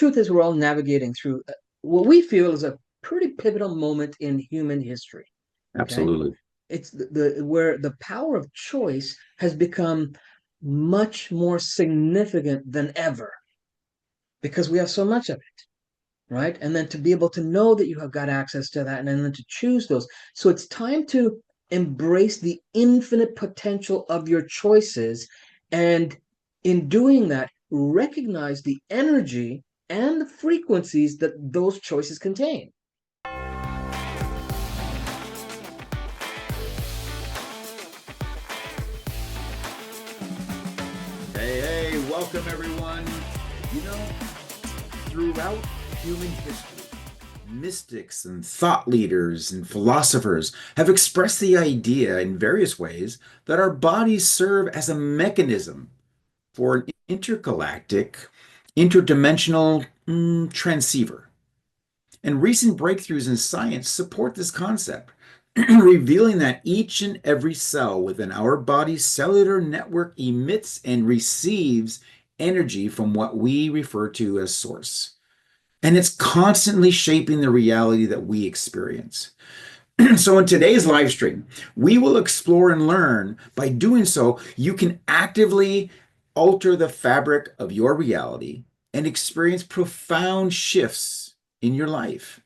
truth is, we're all navigating through what we feel is a pretty pivotal moment in human history. Okay, Absolutely. it's the where the power of choice has become much more significant than ever because we have so much of it, right? And then to be able to know that you have got access to that and then to choose those. So it's time to embrace the infinite potential of your choices. And in doing that, recognize the energy and the frequencies that those choices contain. Hey, welcome everyone. You know, throughout human history, mystics and thought leaders and philosophers have expressed the idea in various ways that our bodies serve as a mechanism for an intergalactic, interdimensional transceiver. And recent breakthroughs in science support this concept, revealing that each and every cell within our body's cellular network emits and receives energy from what we refer to as source. And it's constantly shaping the reality that we experience. So, in today's live stream, we will explore and learn. By doing so, you can actively alter the fabric of your reality and experience profound shifts in your life.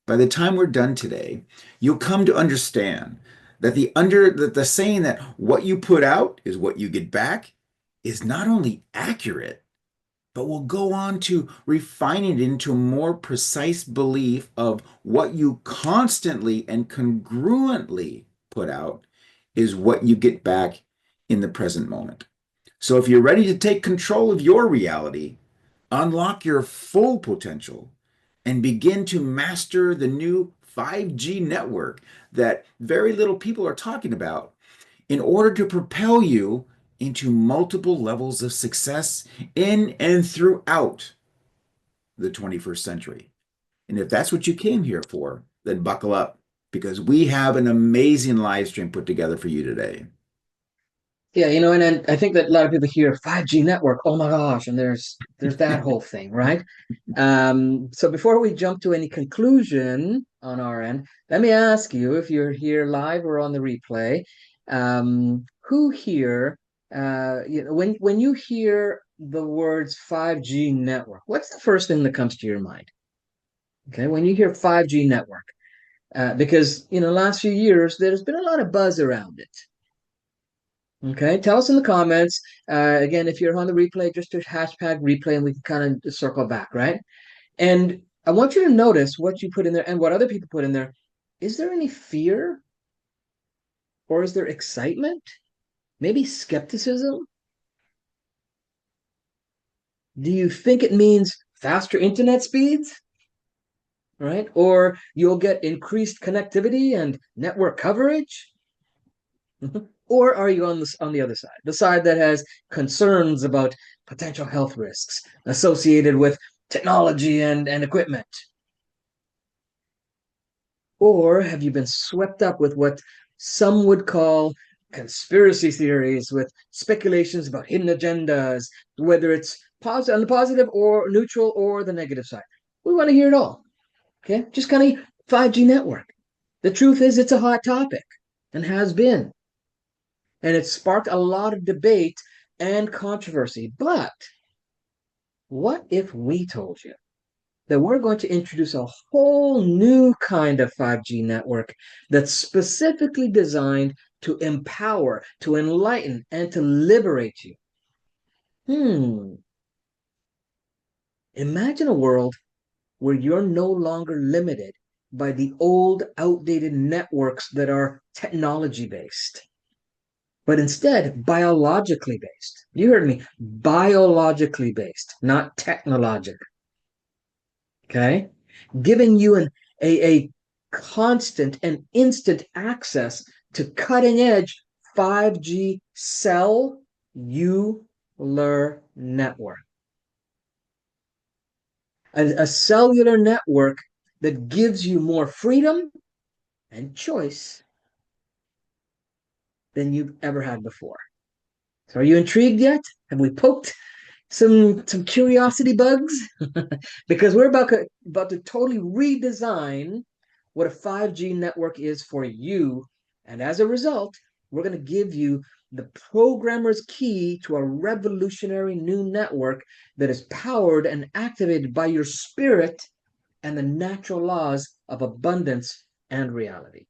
By the time we're done today, you'll come to understand that the saying that what you put out is what you get back is not only accurate, but we'll go on to refine it into a more precise belief of what you constantly and congruently put out is what you get back in the present moment. So if you're ready to take control of your reality, unlock your full potential, and begin to master the new 5G network that very little people are talking about in order to propel you into multiple levels of success in and throughout the 21st century. And if that's what you came here for, then buckle up because we have an amazing live stream put together for you today. Yeah, and I think that a lot of people hear 5G network. Oh my gosh, and there's that whole thing, right? So before we jump to any conclusion on our end, let me ask you if you're here live or on the replay, who here, when you hear the words 5G network, what's the first thing that comes to your mind? Okay, when you hear 5G network, because the last few years there's been a lot of buzz around it. Okay, tell us in the comments. Again, if you're on the replay, just do hashtag replay and we can kind of circle back, right? And I want you to notice what you put in there and what other people put in there. Is there any fear or is there excitement? Maybe skepticism? Do you think it means faster internet speeds? Right? Or you'll get increased connectivity and network coverage? Or are you on the other side, the side that has concerns about potential health risks associated with technology and equipment? Or have you been swept up with what some would call conspiracy theories, with speculations about hidden agendas, whether it's positive on the positive or neutral or the negative side? We want to hear it all. Okay, just kind of 5G network. The truth is, it's a hot topic and has been. And it sparked a lot of debate and controversy. But what if we told you that we're going to introduce a whole new kind of 5G network that's specifically designed to empower, to enlighten, and to liberate you? Hmm. Imagine a world where you're no longer limited by the old, outdated networks that are technology based, but instead biologically based. You heard me, biologically based, not technologic. Okay, giving you a constant and instant access to cutting edge 5G cellular network, a cellular network that gives you more freedom and choice than you've ever had before. So, are you intrigued yet? Have we poked some curiosity bugs because we're about to totally redesign what a 5G network is for you. And as a result, we're going to give you the programmer's key to a revolutionary new network that is powered and activated by your spirit and the natural laws of abundance and reality.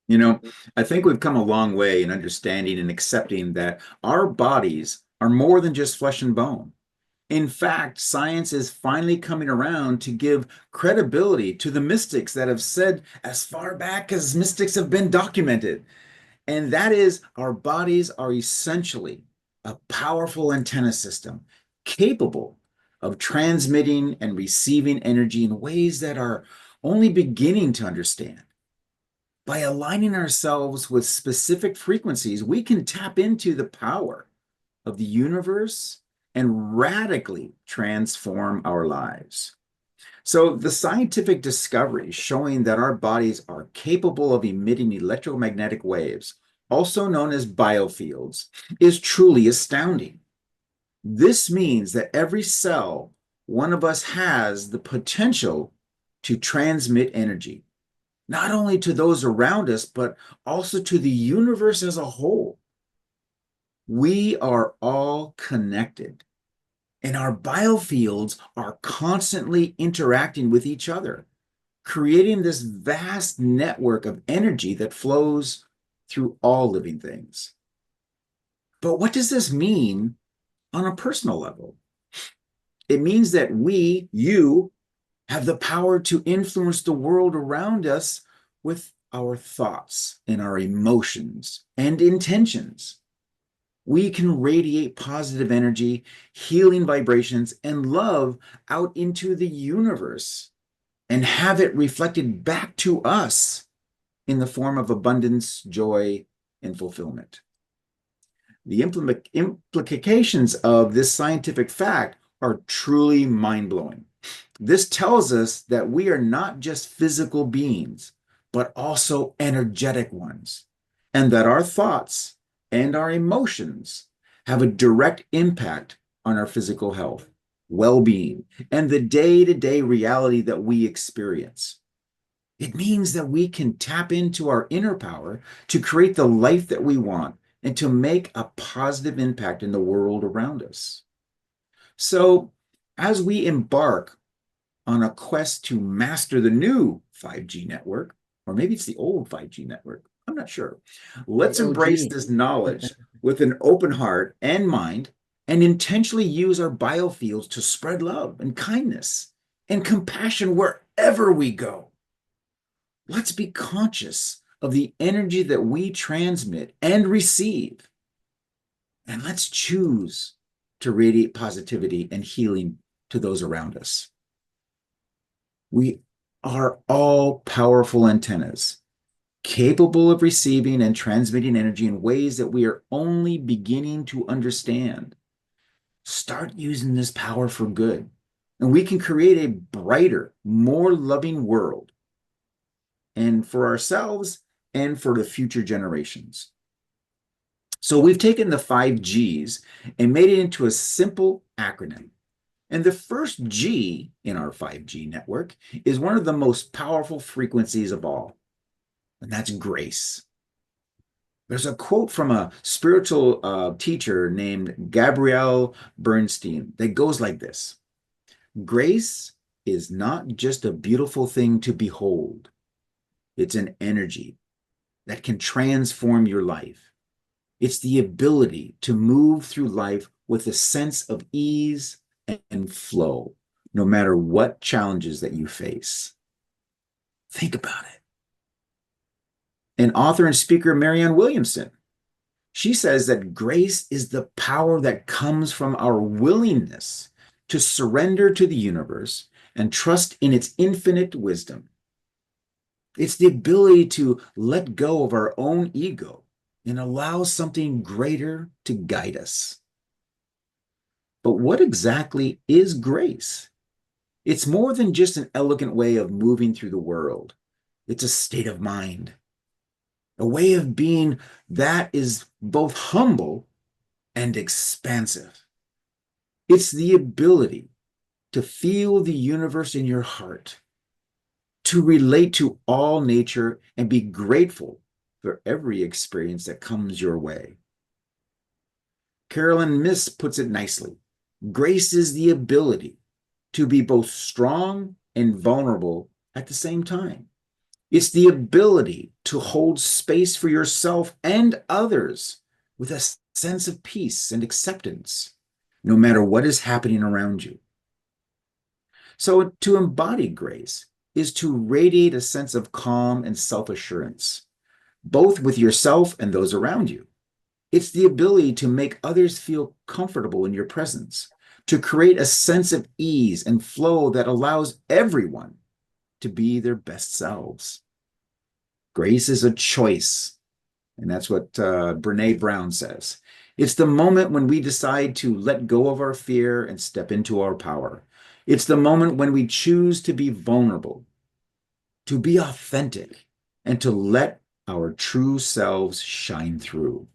You know, I think we've come a long way in understanding and accepting that our bodies are more than just flesh and bone. In fact, science is finally coming around to give credibility to the mystics that have said as far back as mystics have been documented. And that is, our bodies are essentially a powerful antenna system capable of transmitting and receiving energy in ways that are only beginning to understand. By aligning ourselves with specific frequencies, we can tap into the power of the universe and radically transform our lives. So, the scientific discoveries showing that our bodies are capable of emitting electromagnetic waves, also known as biofields, is truly astounding. This means that every cell one of us has the potential to transmit energy, not only to those around us, but also to the universe as a whole. We are all connected, and our biofields are constantly interacting with each other, creating this vast network of energy that flows through all living things. But what does this mean on a personal level? It means that you, have the power to influence the world around us with our thoughts and our emotions and intentions. We can radiate positive energy, healing vibrations, and love out into the universe and have it reflected back to us in the form of abundance, joy, and fulfillment. The implications of this scientific fact are truly mind-blowing. This tells us that we are not just physical beings, but also energetic ones, and that our thoughts and our emotions have a direct impact on our physical health, well-being, and the day-to-day reality that we experience. It means that we can tap into our inner power to create the life that we want and to make a positive impact in the world around us. So, as we embark on a quest to master the new 5G network, or maybe it's the old 5G network, I'm not sure. The Let's embrace OG. this knowledge with an open heart and mind and intentionally use our biofields to spread love and kindness and compassion wherever we go. Let's be conscious of the energy that we transmit and receive. And let's choose to radiate positivity and healing to those around us. We are all powerful antennas, capable of receiving and transmitting energy in ways that we are only beginning to understand. Start using this power for good, and we can create a brighter, more loving world, and for ourselves and for the future generations. So we've taken the 5Gs and made it into a simple acronym. And the first G in our 5G network is one of the most powerful frequencies of all, and that's grace. There's a quote from a spiritual teacher named Gabrielle Bernstein that goes like this: grace is not just a beautiful thing to behold, it's an energy that can transform your life. It's the ability to move through life with a sense of ease and flow, no matter what challenges that you face. Think about it. And author and speaker Marianne Williamson, she says that grace is the power that comes from our willingness to surrender to the universe and trust in its infinite wisdom. It's the ability to let go of our own ego and allow something greater to guide us. But what exactly is grace? It's more than just an elegant way of moving through the world. It's a state of mind, a way of being that is both humble and expansive. It's the ability to feel the universe in your heart, to relate to all nature and be grateful for every experience that comes your way. Carolyn Miss puts it nicely. Grace is the ability to be both strong and vulnerable at the same time. It's the ability to hold space for yourself and others with a sense of peace and acceptance, no matter what is happening around you. So, to embody grace is to radiate a sense of calm and self assurance, both with yourself and those around you. It's the ability to make others feel comfortable in your presence, to create a sense of ease and flow that allows everyone to be their best selves. Grace is a choice, and that's what Brene Brown says. It's the moment when we decide to let go of our fear and step into our power. It's the moment when we choose to be vulnerable, to be authentic, and to let our true selves shine through.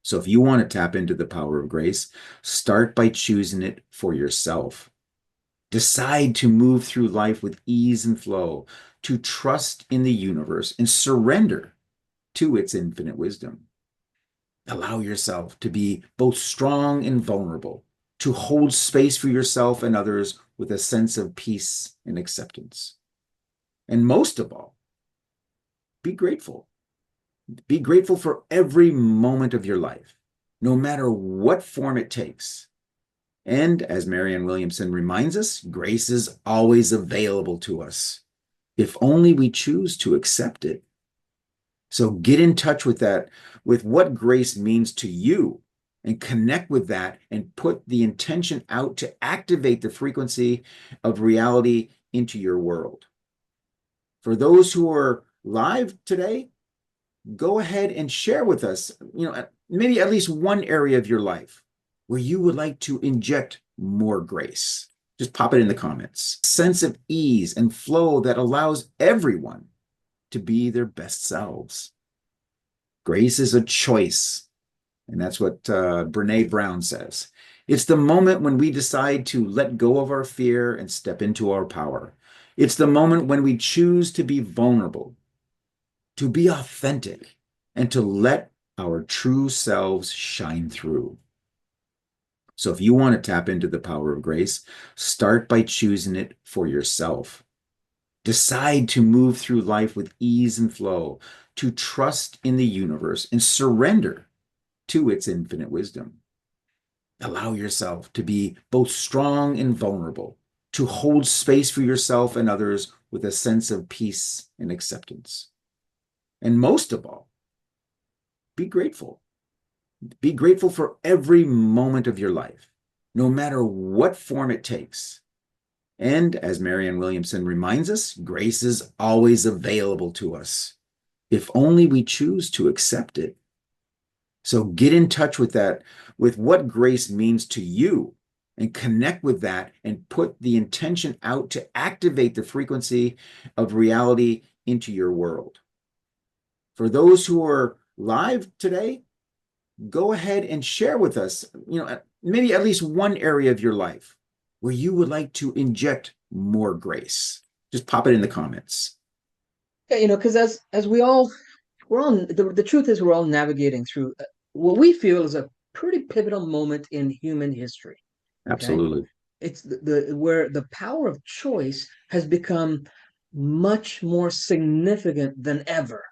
So if you want to tap into the power of grace, start by choosing it for yourself. Decide to move through life with ease and flow, to trust in the universe and surrender to its infinite wisdom. Allow yourself to be both strong and vulnerable, to hold space for yourself and others with a sense of peace and acceptance. And most of all, be grateful. Be grateful for every moment of your life, no matter what form it takes. And as Marianne Williamson reminds us, grace is always available to us, if only we choose to accept it. So get in touch with that, with what grace means to you, and connect with that and put the intention out to activate the frequency of reality into your world. For those who are live today, go ahead and share with us, maybe at least one area of your life where you would like to inject more grace. Just pop it in the comments. Sense of ease and flow that allows everyone to be their best selves. Grace is a choice, and that's what Brene Brown says. It's the moment when we decide to let go of our fear and step into our power. It's the moment when we choose to be vulnerable, to be authentic, and to let our true selves shine through. So if you want to tap into the power of grace, start by choosing it for yourself. Decide to move through life with ease and flow, to trust in the universe and surrender to its infinite wisdom. Allow yourself to be both strong and vulnerable, to hold space for yourself and others with a sense of peace and acceptance. And most of all, be grateful. Be grateful for every moment of your life, no matter what form it takes. And as Marianne Williamson reminds us, grace is always available to us, if only we choose to accept it. So get in touch with that, with what grace means to you, and connect with that and put the intention out to activate the frequency of reality into your world. For those who are live today, go ahead and share with us, maybe at least one area of your life where you would like to inject more grace. Just pop it in the comments. Yeah, because as we're all the truth is we're all navigating through what we feel is a pretty pivotal moment in human history. Okay, Absolutely. it's where the power of choice has become much more significant than ever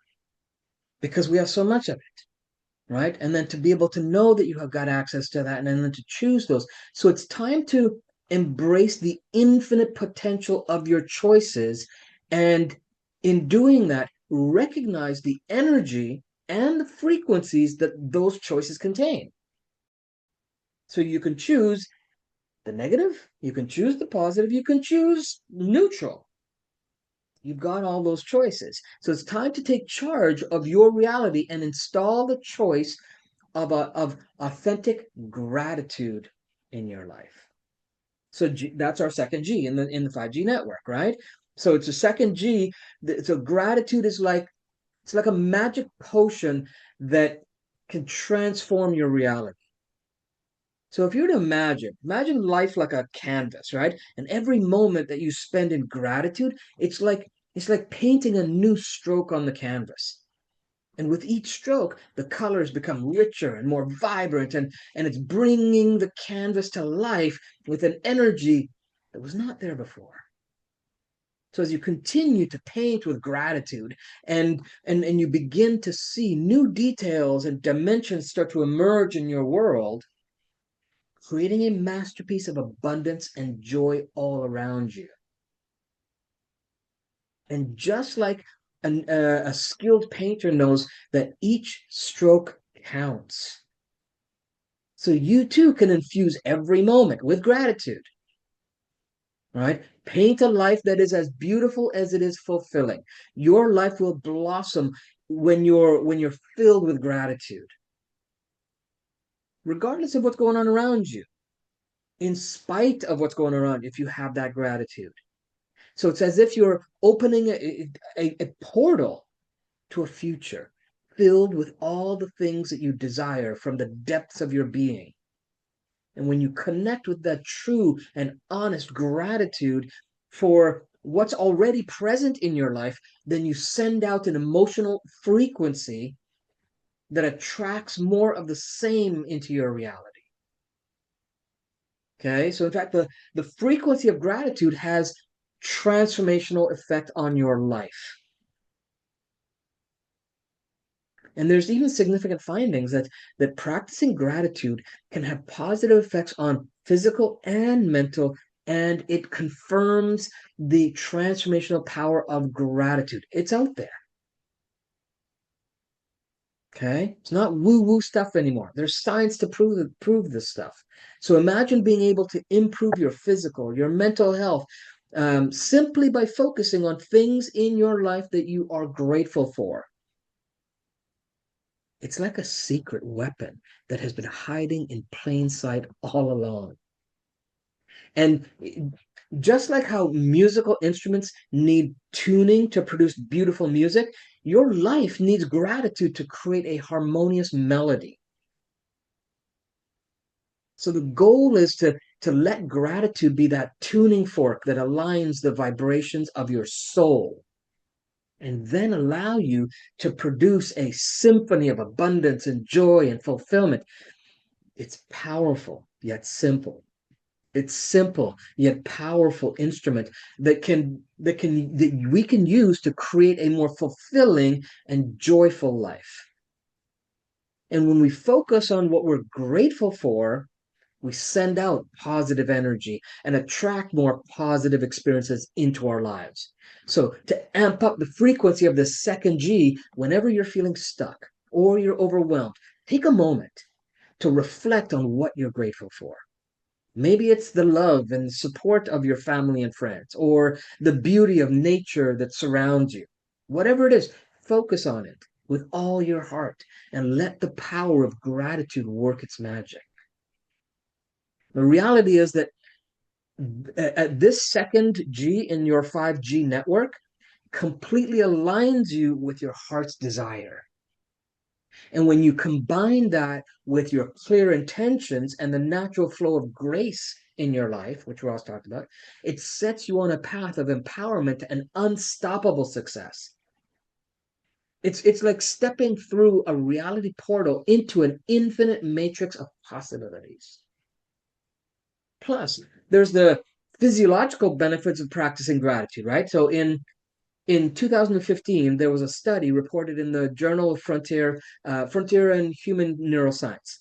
because we have so much of it, right? And then to be able to know that you have got access to that and then to choose those. So it's time to embrace the infinite potential of your choices. And in doing that, recognize the energy and the frequencies that those choices contain. So you can choose the negative, you can choose the positive, you can choose neutral. You've got all those choices. So it's time to take charge of your reality and install the choice of authentic gratitude in your life. So that's our second G in the 5G network, right? So it's a second G. So gratitude is it's like a magic potion that can transform your reality. So if you were to imagine life like a canvas, right? And every moment that you spend in gratitude, it's like painting a new stroke on the canvas. And with each stroke, the colors become richer and more vibrant, and it's bringing the canvas to life with an energy that was not there before. So as you continue to paint with gratitude and you begin to see new details and dimensions start to emerge in your world, creating a masterpiece of abundance and joy all around you. And just like a skilled painter knows that each stroke counts, so you too can infuse every moment with gratitude, right? Paint a life that is as beautiful as it is fulfilling. Your life will blossom when you're filled with gratitude, regardless of what's going on around you, in spite of what's going on around you, if you have that gratitude. So it's as if you're opening a portal to a future filled with all the things that you desire from the depths of your being. And when you connect with that true and honest gratitude for what's already present in your life, then you send out an emotional frequency that attracts more of the same into your reality. Okay, so in fact, the frequency of gratitude has transformational effect on your life. And there's even significant findings that practicing gratitude can have positive effects on physical and mental, and it confirms the transformational power of gratitude. It's out there. Okay, it's not woo-woo stuff anymore. There's science to prove this stuff. So imagine being able to improve your physical, your mental health, simply by focusing on things in your life that you are grateful for. It's like a secret weapon that has been hiding in plain sight all along. And just like how musical instruments need tuning to produce beautiful music, your life needs gratitude to create a harmonious melody. So the goal is to let gratitude be that tuning fork that aligns the vibrations of your soul and then allow you to produce a symphony of abundance and joy and fulfillment. It's powerful yet simple. It's simple yet powerful instrument that we can use to create a more fulfilling and joyful life. And when we focus on what we're grateful for, we send out positive energy and attract more positive experiences into our lives. So to amp up the frequency of the second G, whenever you're feeling stuck or you're overwhelmed, take a moment to reflect on what you're grateful for. Maybe it's the love and support of your family and friends, or the beauty of nature that surrounds you. Whatever it is, focus on it with all your heart and let the power of gratitude work its magic. The reality is that at this second G in your 5G network completely aligns you with your heart's desire. And when you combine that with your clear intentions and the natural flow of grace in your life, which Ross talked about, it sets you on a path of empowerment and unstoppable success. It's like stepping through a reality portal into an infinite matrix of possibilities. Plus, there's the physiological benefits of practicing gratitude, right? So in 2015, there was a study reported in the Journal of Frontier and Human Neuroscience.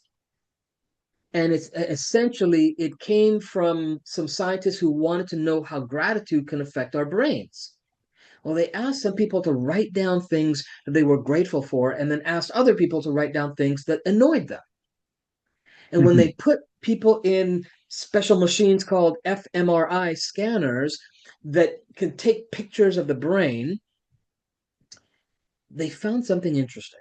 And it's essentially, it came from some scientists who wanted to know how gratitude can affect our brains. Well, they asked some people to write down things that they were grateful for, and then asked other people to write down things that annoyed them. And when Mhm. they put people in special machines called fMRI scanners that can take pictures of the brain, they found something interesting.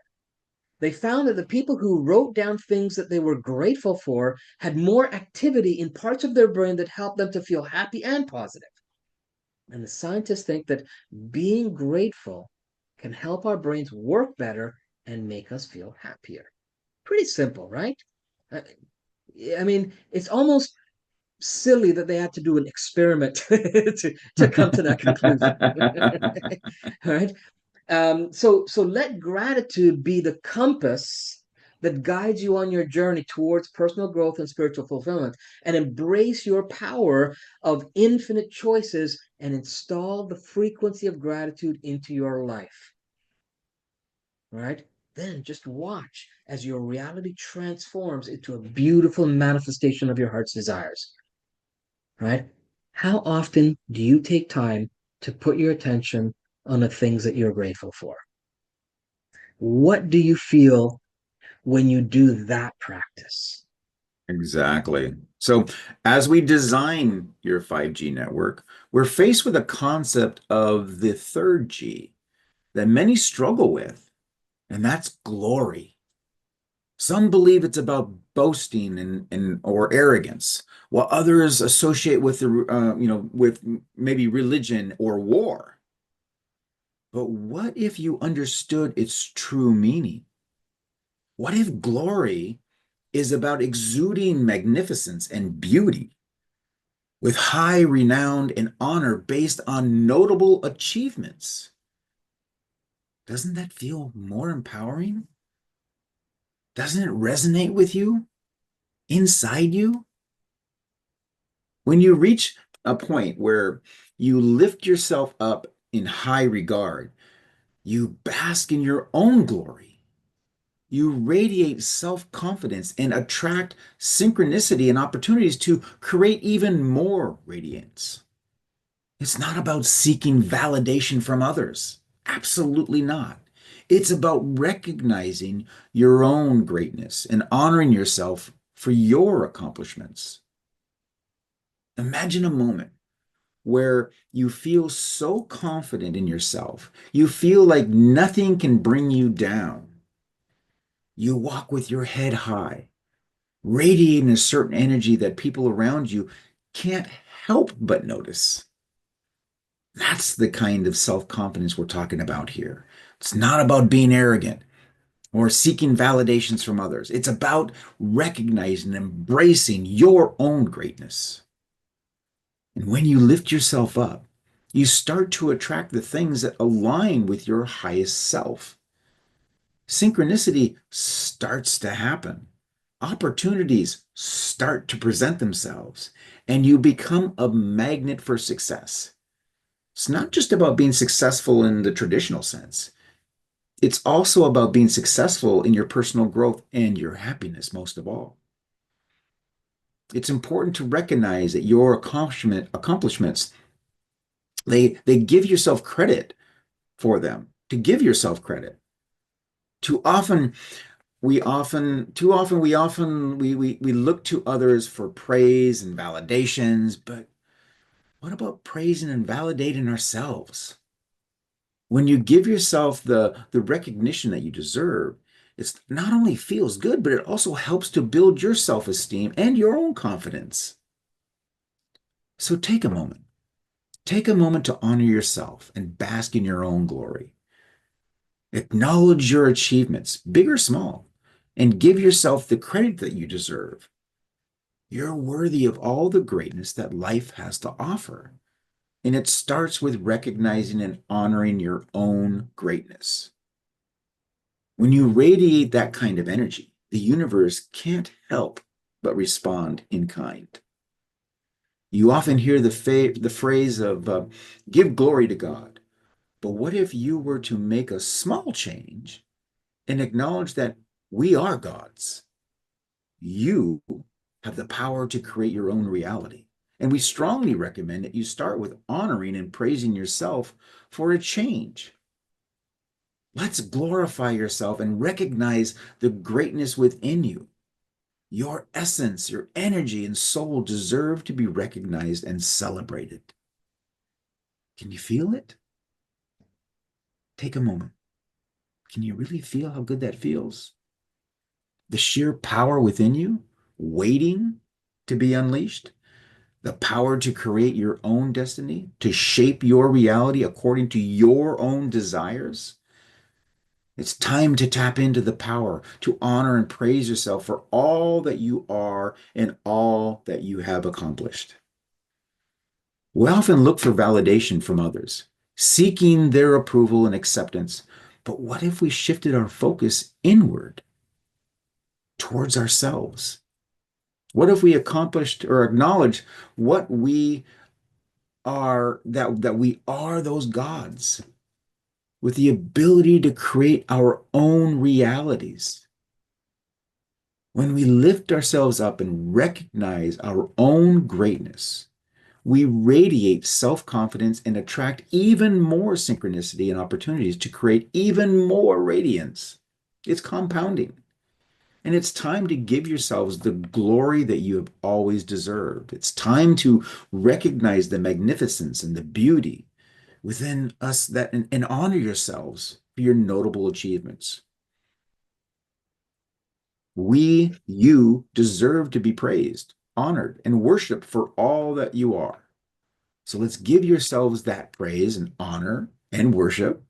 They found that the people who wrote down things that they were grateful for had more activity in parts of their brain that helped them to feel happy and positive. And the scientists think that being grateful can help our brains work better and make us feel happier. Pretty simple, right? Uh, I mean, it's almost silly that they had to do an experiment to come to that conclusion. Right? So let gratitude be the compass that guides you on your journey towards personal growth and spiritual fulfillment, and embrace your power of infinite choices and install the frequency of gratitude into your life. Right? Then just watch as your reality transforms into a beautiful manifestation of your heart's desires. Right? How often do you take time to put your attention on the things that you're grateful for? What do you feel when you do that practice? Exactly. So, as we design your 5G network, we're faced with a concept of the third G that many struggle with, and that's glory. Some believe it's about boasting and or arrogance, while others associate with with maybe religion or war. But what if you understood its true meaning? What if glory is about exuding magnificence and beauty with high renown and honor based on notable achievements? Doesn't that feel more empowering? Doesn't it resonate with you inside you? When you reach a point where you lift yourself up in high regard, you bask in your own glory. You radiate self confidence and attract synchronicity and opportunities to create even more radiance. It's not about seeking validation from others. Absolutely not. It's about recognizing your own greatness and honoring yourself for your accomplishments. Imagine a moment where you feel so confident in yourself, you feel like nothing can bring you down. You walk with your head high, radiating a certain energy that people around you can't help but notice. That's the kind of self confidence we're talking about here. It's not about being arrogant or seeking validations from others. It's about recognizing and embracing your own greatness. And when you lift yourself up, you start to attract the things that align with your highest self. Synchronicity starts to happen. Opportunities start to present themselves, and you become a magnet for success. It's not just about being successful in the traditional sense. It's also about being successful in your personal growth and your happiness, most of all. It's important to recognize that your accomplishments, they give yourself credit for them, to give yourself credit. Too often, we look to others for praise and validations, but what about praising and validating ourselves? When you give yourself the recognition that you deserve, it's not only feels good, but it also helps to build your self-esteem and your own confidence. So take a moment. Take a moment to honor yourself and bask in your own glory. Acknowledge your achievements, big or small, and give yourself the credit that you deserve. You're worthy of all the greatness that life has to offer. And it starts with recognizing and honoring your own greatness. When you radiate that kind of energy, the universe can't help but respond in kind. You often hear the phrase of give glory to God. But what if you were to make a small change and acknowledge that we are gods? You have the power to create your own reality. And we strongly recommend that you start with honoring and praising yourself for a change. Let's glorify yourself and recognize the greatness within you. Your essence, your energy, and soul deserve to be recognized and celebrated. Can you feel it? Take a moment. Can you really feel how good that feels? The sheer power within you, waiting to be unleashed, the power to create your own destiny, to shape your reality according to your own desires. It's time to tap into the power to honor and praise yourself for all that you are and all that you have accomplished. We often look for validation from others, seeking their approval and acceptance. But what if we shifted our focus inward towards ourselves? What if we accomplished or acknowledged what we are, that we are those gods with the ability to create our own realities? When we lift ourselves up and recognize our own greatness, we radiate self-confidence and attract even more synchronicity and opportunities to create even more radiance. It's compounding. And it's time to give yourselves the glory that you have always deserved. It's time to recognize the magnificence and the beauty within us and honor yourselves for your notable achievements. You deserve to be praised, honored, and worshiped for all that you are. So let's give yourselves that praise and honor and worship.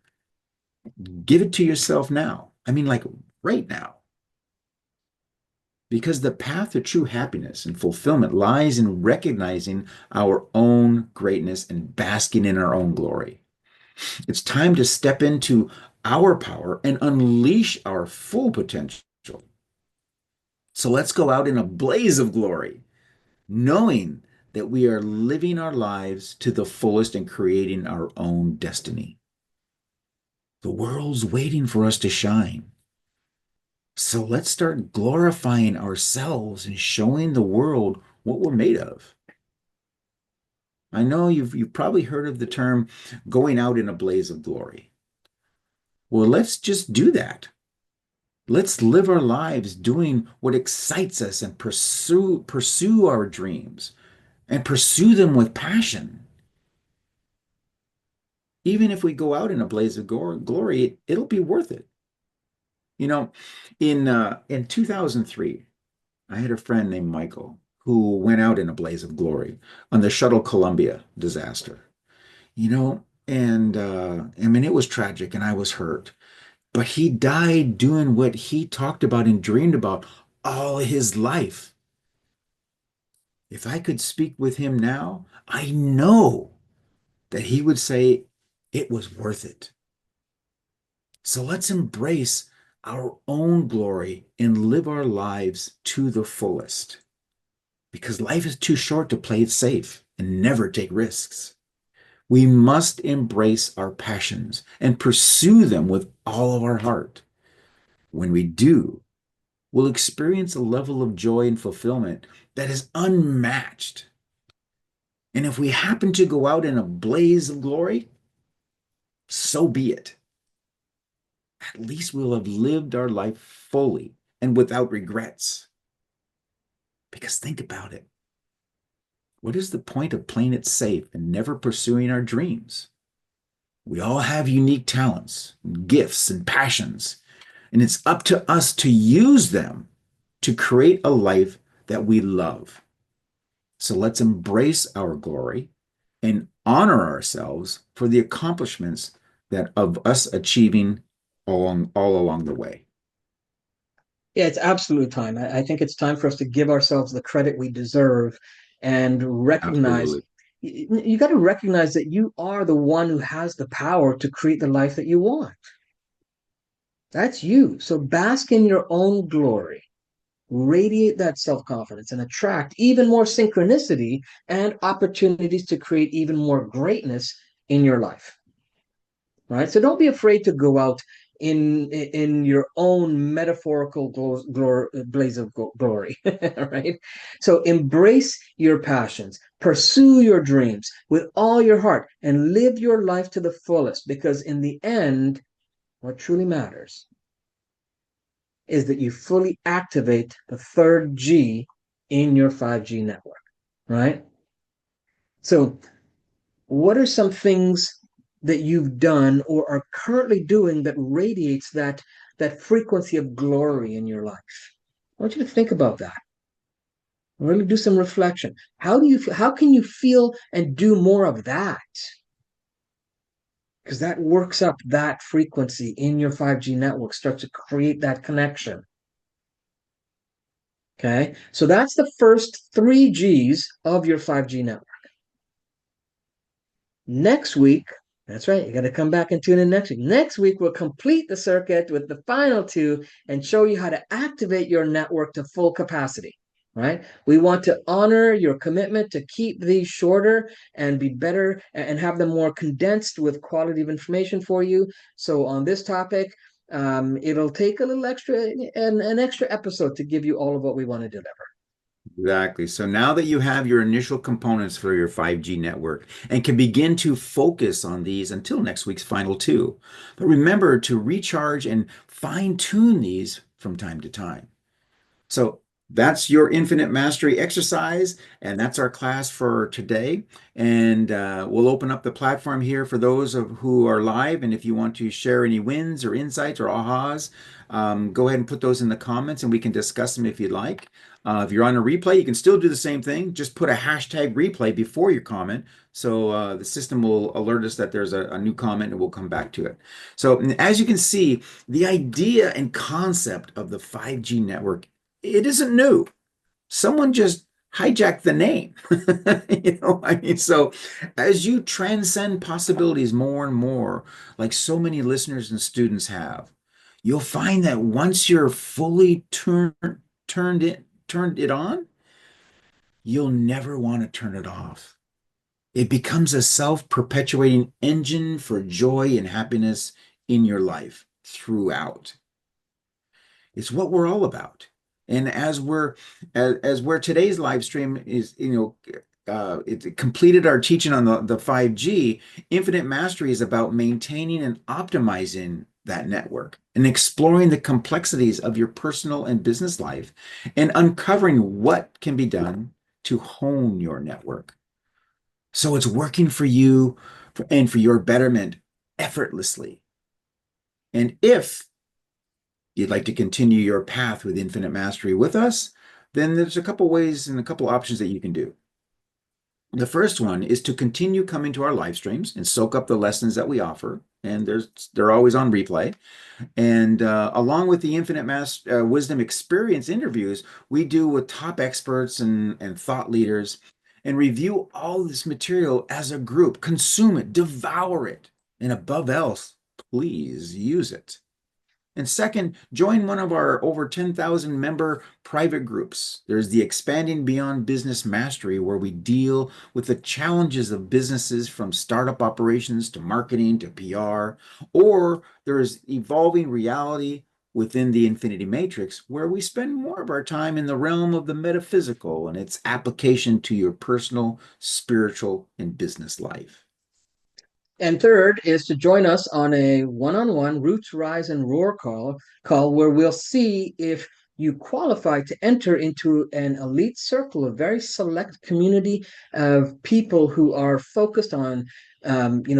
Give it to yourself now. I mean, like right now. Because the path to true happiness and fulfillment lies in recognizing our own greatness and basking in our own glory. It's time to step into our power and unleash our full potential. So let's go out in a blaze of glory, knowing that we are living our lives to the fullest and creating our own destiny. The world's waiting for us to shine. So let's start glorifying ourselves and showing the world what we're made of. I know you've probably heard of the term going out in a blaze of glory. Well, let's just do that. Let's live our lives doing what excites us and pursue our dreams and pursue them with passion. Even if we go out in a blaze of glory, it'll be worth it. You know, in 2003, I had a friend named Michael who went out in a blaze of glory on the Shuttle Columbia disaster. And I mean, it was tragic and I was hurt. But he died doing what he talked about and dreamed about all his life. If I could speak with him now, I know that he would say it was worth it. So let's embrace our own glory and live our lives to the fullest. Because life is too short to play it safe and never take risks. We must embrace our passions and pursue them with all of our heart. When we do, we'll experience a level of joy and fulfillment that is unmatched. And if we happen to go out in a blaze of glory, so be it. At least we'll have lived our life fully and without regrets. Because think about it. What is the point of playing it safe and never pursuing our dreams? We all have unique talents, gifts, and passions, and it's up to us to use them to create a life that we love. So let's embrace our glory and honor ourselves for the accomplishments that of us achieving all along the way. Yeah, it's absolute time. I think it's time for us to give ourselves the credit we deserve and recognize. Absolutely. You got to recognize that you are the one who has the power to create the life that you want. That's you. So bask in your own glory, radiate that self confidence, and attract even more synchronicity and opportunities to create even more greatness in your life. Right? So don't be afraid to go out in your own metaphorical blaze of glory, right? So embrace your passions, pursue your dreams with all your heart, and live your life to the fullest, because in the end, what truly matters is that you fully activate the third G in your 5G network, right? So what are some things that you've done or are currently doing that radiates that frequency of glory in your life? I want you to think about that. Really do some reflection. How can you feel and do more of that? because that works up that frequency in your 5G network, starts to create that connection. Okay, so that's the first 3Gs of your 5G network. Next week, that's right, you got to come back and tune in next week. Next week, we'll complete the circuit with the final two and show you how to activate your network to full capacity. Right? We want to honor your commitment to keep these shorter and be better and have them more condensed with quality of information for you. So on this topic, it'll take a little extra, an extra episode to give you all of what we want to deliver. Exactly. So now that you have your initial components for your 5G network and can begin to focus on these until next week's final two. But remember to recharge and fine tune these from time to time. So that's your infinite mastery exercise, and that's our class for today. And we'll open up the platform here for those who are live. And if you want to share any wins or insights or ahas, go ahead and put those in the comments, and we can discuss them if you'd like. If you're on a replay, you can still do the same thing. Just put a hashtag replay before your comment, so the system will alert us that there's a new comment, and we'll come back to it. So as you can see, the idea and concept of the 5G network, it isn't new. Someone just hijacked the name. I mean, so as you transcend possibilities more and more, like so many listeners and students have, you'll find that once you're fully turned it on, you'll never want to turn it off. It becomes a self-perpetuating engine for joy and happiness in your life throughout. It's what we're all about. And as where today's live stream is, it completed our teaching on the 5G, Infinite Mastery is about maintaining and optimizing that network and exploring the complexities of your personal and business life and uncovering what can be done to hone your network. So it's working for you and for your betterment effortlessly. And if you'd like to continue your path with Infinite Mastery with us, then there's a couple ways and a couple options that you can do. The first one is to continue coming to our live streams and soak up the lessons that we offer, and they're always on replay. And along with the Infinite Wisdom Experience interviews, we do with top experts and thought leaders, and review all this material as a group, consume it, devour it, and above else, please use it. And second, join one of our over 10,000 member private groups. There's the Expanding Beyond Business Mastery, where we deal with the challenges of businesses from startup operations to marketing to PR. Or there's Evolving Reality within the Infinity Matrix, where we spend more of our time in the realm of the metaphysical and its application to your personal, spiritual, and business life. And third is to join us on a one-on-one Roots, Rise, and Roar call where we'll see if you qualify to enter into an elite circle, a very select community of people who are focused on,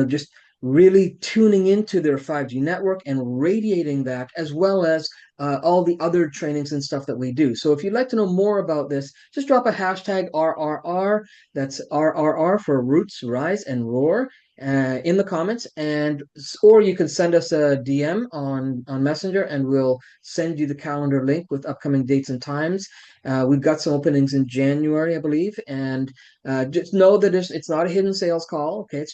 just really tuning into their 5G network and radiating that, as well as all the other trainings and stuff that we do. So if you'd like to know more about this, just drop a hashtag RRR. That's RRR for Roots, Rise, and Roar in the comments, or you can send us a DM on Messenger, and we'll send you the calendar link with upcoming dates and times. We've got some openings in January, I believe, and just know that it's not a hidden sales call. Okay,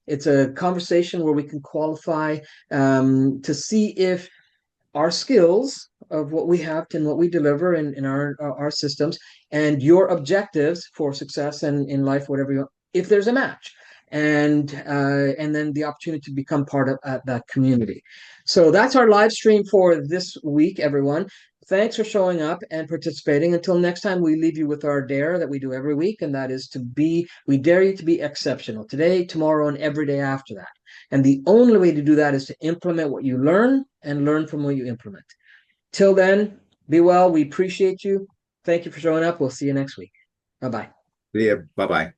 it's a conversation where we can qualify to see if our skills of what we have and what we deliver in our systems and your objectives for success and in life, whatever you want, if there's a match. And then the opportunity to become part of that community. So that's our live stream for this week, everyone. Thanks for showing up and participating. Until next time, we leave you with our dare that we do every week, and that is we dare you to be exceptional today, tomorrow, and every day after that. And the only way to do that is to implement what you learn and learn from what you implement. Till then, be well. We appreciate you. Thank you for showing up. We'll see you next week. Bye-bye. Yeah, bye-bye.